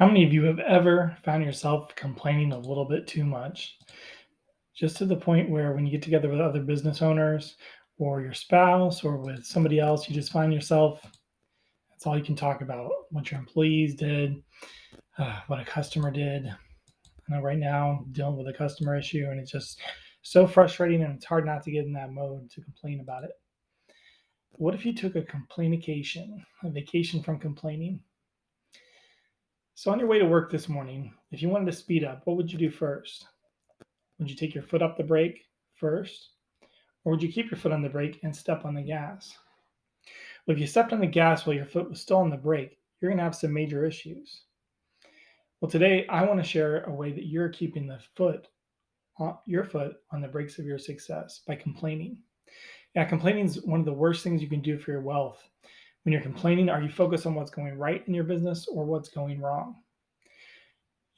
How many of you have ever found yourself complaining a little bit too much? Just to the point where when you get together with other business owners or your spouse or with somebody else, you just find yourself, that's all you can talk about. What your employees did, what a customer did. I know right now I'm dealing with a customer issue and it's just so frustrating and it's hard not to get in that mode to complain about it. What if you took a complainication, a vacation from complaining? So on your way to work this morning, if you wanted to speed up, what would you do first? Would you take your foot off the brake first? Or would you keep your foot on the brake and step on the gas? Well, if you stepped on the gas while your foot was still on the brake, you're going to have some major issues. Well, today I want to share a way that you're keeping your foot on the brakes of your success by complaining. Yeah, complaining is one of the worst things you can do for your wealth. When you're complaining, are you focused on what's going right in your business or what's going wrong?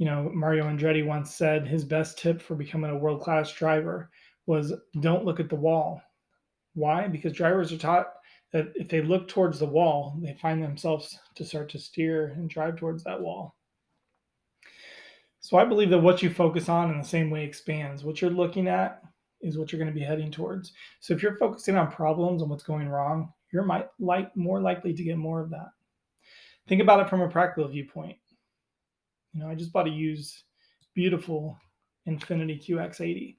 Mario Andretti once said his best tip for becoming a world class driver was don't look at the wall. Why? Because drivers are taught that if they look towards the wall, they find themselves to start to steer and drive towards that wall. So I believe that what you focus on in the same way expands. What you're looking at is what you're going to be heading towards. So if you're focusing on problems and what's going wrong, you're more likely to get more of that. Think about it from a practical viewpoint. I just bought a used, beautiful Infiniti QX80.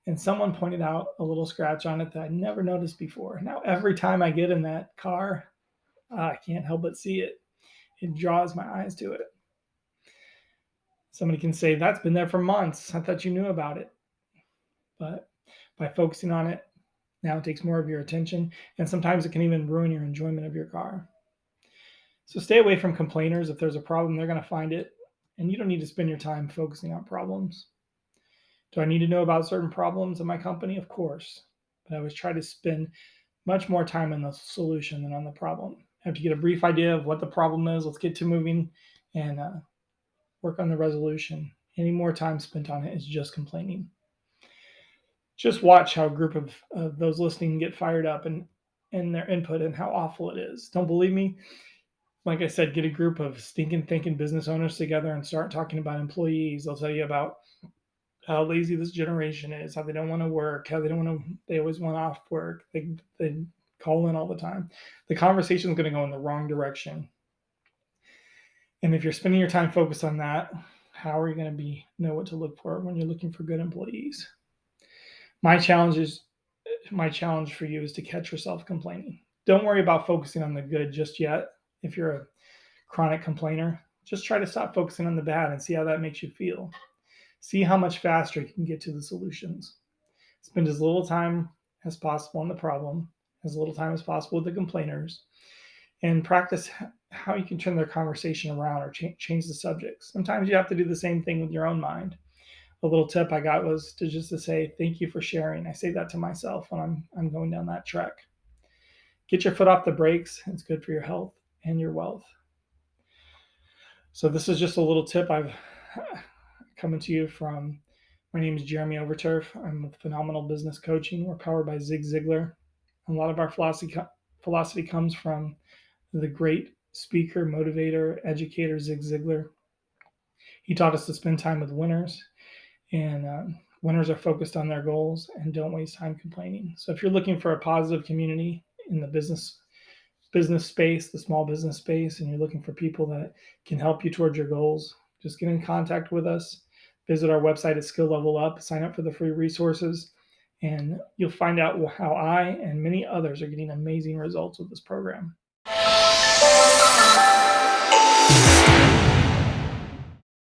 And someone pointed out a little scratch on it that I never noticed before. Now, every time I get in that car, I can't help but see it. It draws my eyes to it. Somebody can say, that's been there for months. I thought you knew about it. But by focusing on it, now it takes more of your attention. And sometimes it can even ruin your enjoyment of your car. So stay away from complainers. If there's a problem, they're going to find it. And you don't need to spend your time focusing on problems. Do I need to know about certain problems in my company? Of course. But I always try to spend much more time on the solution than on the problem. After you get a brief idea of what the problem is, let's get to moving and work on the resolution. Any more time spent on it is just complaining. Just watch how a group of those listening get fired up and their input and how awful it is. Don't believe me? Like I said, get a group of stinking thinking business owners together and start talking about employees. They'll tell you about how lazy this generation is, how they don't want to work, how they always want off work. They call in all the time. The conversation is going to go in the wrong direction. And if you're spending your time focused on that, how are you going to know what to look for when you're looking for good employees? My challenge for you is to catch yourself complaining. Don't worry about focusing on the good just yet. If you're a chronic complainer, just try to stop focusing on the bad and see how that makes you feel. See how much faster you can get to the solutions. Spend as little time as possible on the problem, as little time as possible with the complainers, and practice how you can turn their conversation around or change the subject. Sometimes you have to do the same thing with your own mind. A little tip I got was to say, thank you for sharing. I say that to myself when I'm going down that trek. Get your foot off the brakes. It's good for your health and your wealth. So this is just a little tip I've coming to you from, my name is Jeremy Overturf. I'm with Phenomenal Business Coaching. We're powered by Zig Ziglar. A lot of our philosophy comes from the great speaker, motivator, educator, Zig Ziglar. He taught us to spend time with winners, and winners are focused on their goals and don't waste time complaining. So if you're looking for a positive community in the business space, the small business space, and you're looking for people that can help you towards your goals, just get in contact with us. Visit our website at Skill Level Up, sign up for the free resources, and you'll find out how I and many others are getting amazing results with this program.